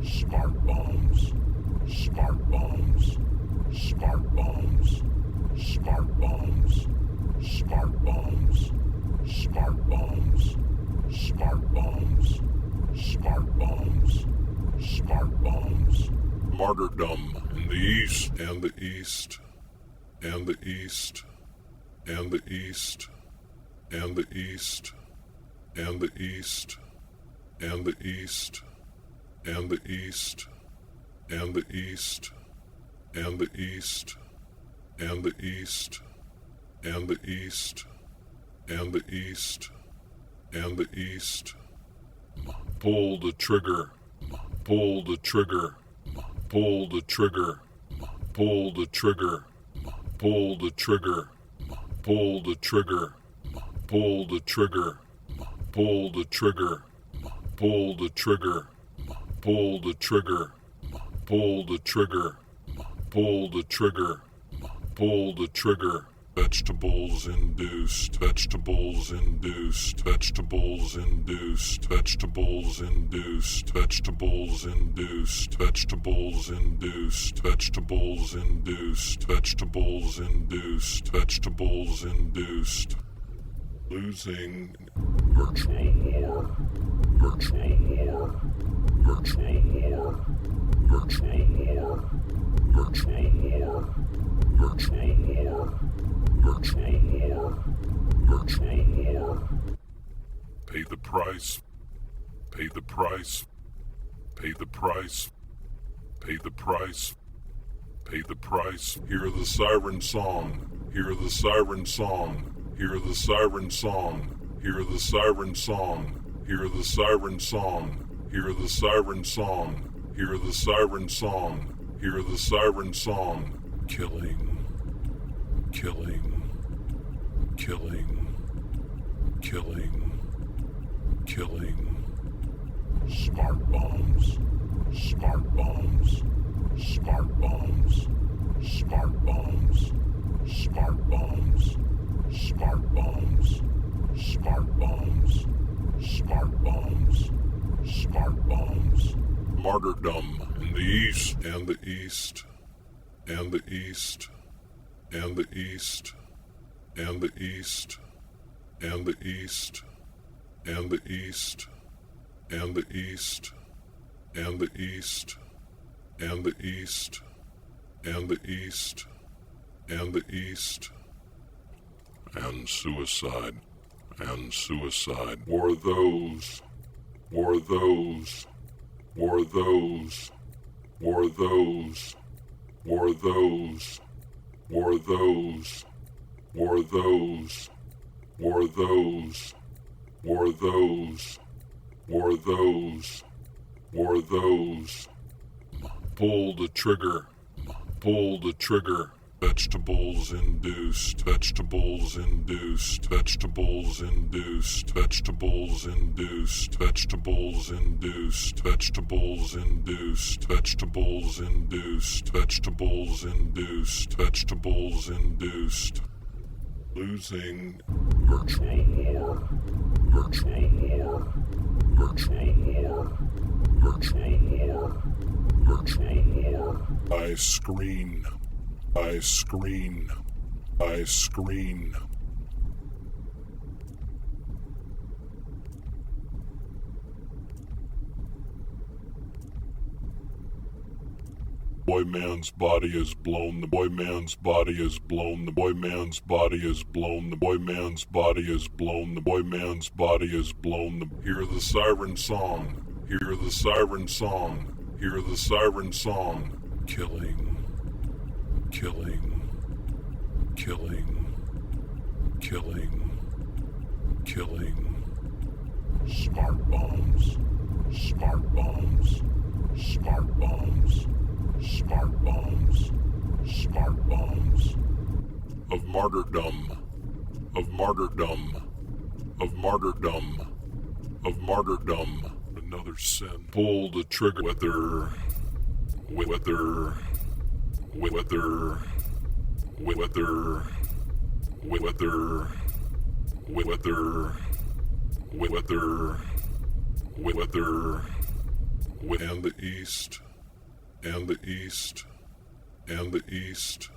Smart bombs, smart bombs, smart bombs, smart bombs, smart bombs, smart bombs, smart bombs, smart bombs, smart bombs. Martyrdom in the east and the east and the east and the east and the east and the east and the east and the east and the east and the east and the east and the east and the east and the east. Pull the trigger, pull the trigger, pull the trigger, pull the trigger, pull the trigger, pull the trigger, pull the trigger, pull the trigger, pull the trigger, pull the trigger, pull the trigger, pull the trigger, pull the trigger. Vegetables induced, vegetables induced, vegetables induced, vegetables induced, vegetables induced, vegetables induced, vegetables induced, vegetables induced, vegetables induced. Losing virtual war, virtual war, virtual war, virtual war, virtual war, virtual war, virtual war, virtual war. Pay the price, pay the price, pay the price, pay the price, pay the price. Hear the siren song, hear the siren song. Hear the siren song, hear the siren song, hear the siren song, hear the siren song, hear the siren song, hear the siren song. Killing, killing, killing, killing, killing. Smart bombs, smart bombs, smart bombs, smart bombs, smart bombs. Smart bombs, smart bombs, smart bombs, smart bombs. Martyrdom in the east and the east and the east and the east and the east and the east and the east and the east and the east and the east and the east and the east. And suicide, and suicide. War those, war those, war those, war those, war those, war those, war those, war those, war those, war those, war those. Pull the trigger, pull the trigger. Vegetables induced, vegetables induced, vegetables induced, vegetables induced, vegetables induced, vegetables induced, vegetables induced, vegetables induced, vegetables induced. Losing virtual war, virtual war, virtual war, virtual war, virtual war. I screen. I screen, I screen. Boy man's body is blown, the boy man's body is blown, the boy man's body is blown, the boy man's body is blown, the boy man's body is blown. Hear the siren song, hear the siren song, hear the siren song. Killing, killing, killing, killing, killing. Smart bombs, smart bombs, smart bombs, smart bombs, smart bombs. Of martyrdom, of martyrdom, of martyrdom, of martyrdom. Another sin. Pull the trigger whether, whether, whether, whether, whether, whether, whether, whether, and the east, and the east, and the east,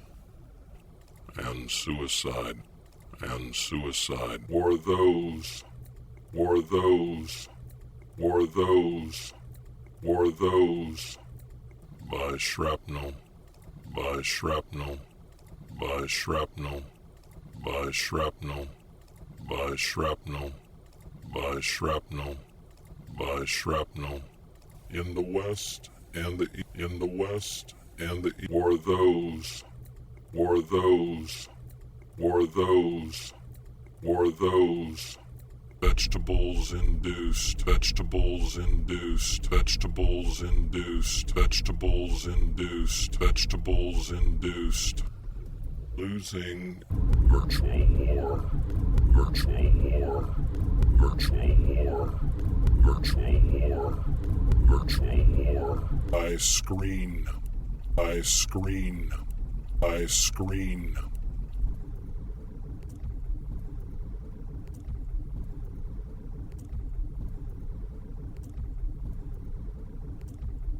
and suicide, and suicide. Were those, were those, were those, were those, by shrapnel, by shrapnel, by shrapnel, by shrapnel, by shrapnel, by shrapnel, by shrapnel. In the west and the in the west and the were those, were those, were those, were those. Vegetables induced, vegetables induced, vegetables induced, vegetables induced, vegetables induced. Losing virtual war, virtual war, virtual war, virtual war, virtual war. I screen, I screen, I screen.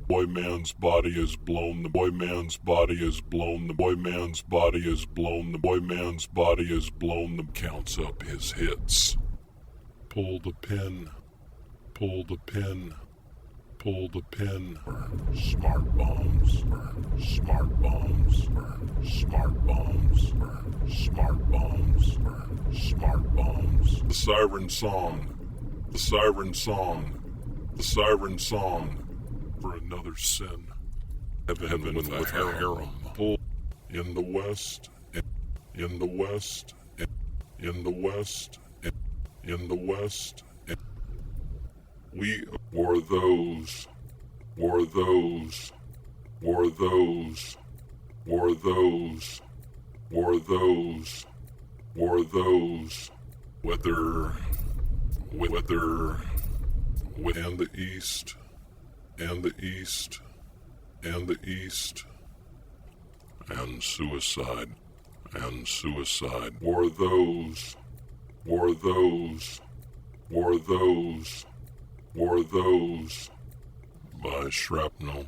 Boy man's body is blown, the boy man's body is blown, the boy man's body is blown, the boy man's body is blown, the counts up his hits. Pull the pin, pull the pin, pull the pin. Smart bombs, smart bombs, smart bombs, smart bombs, smart bombs. The siren song, the siren song, the siren song. For another sin, heaven with a harem. Pull in the west, in the west, in the west, in the west. We were those, were those, were those, were those, were those, were those. Whether, and the east. And the east, and the east, and suicide, and suicide. Were those, were those, were those, were those, by shrapnel,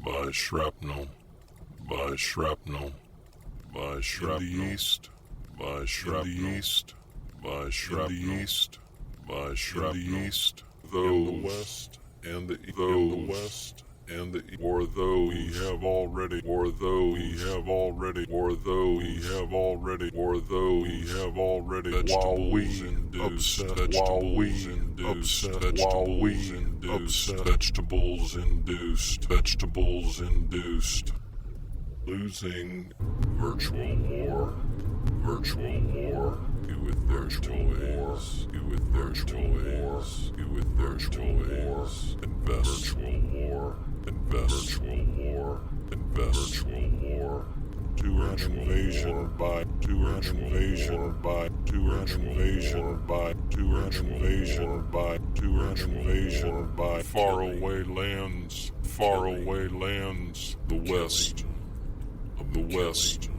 by shrapnel, by shrapnel, by shrapnel. In the east, by shrapnel. In the east, by shrapnel. In the east, by shrapnel. In the east, those. In the west. And the those, the west and the or those we have already or those we have already or those we have already or those we have already while we upset while we upset while we upset vegetables induced vegetables induced losing virtual war virtual war you with their toys you with their toys you with their toys invest virtual war invest virtual war invest virtual war to an invasion by to an invasion by to an invasion by to an invasion by to an invasion by faraway lands the west of the west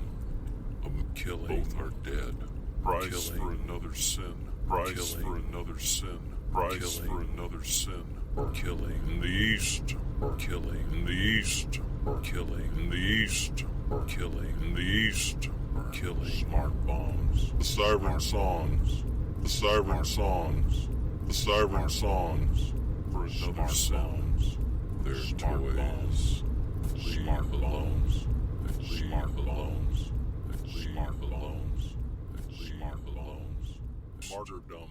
of the killing both are dead price for another sin price for another sin price for another sin killing in the east killing in the east killing in the east killing in the east killing smart bombs the siren songs the siren songs the siren songs for another sin their toys flee alone flee alone flee alone flee alone martyrdom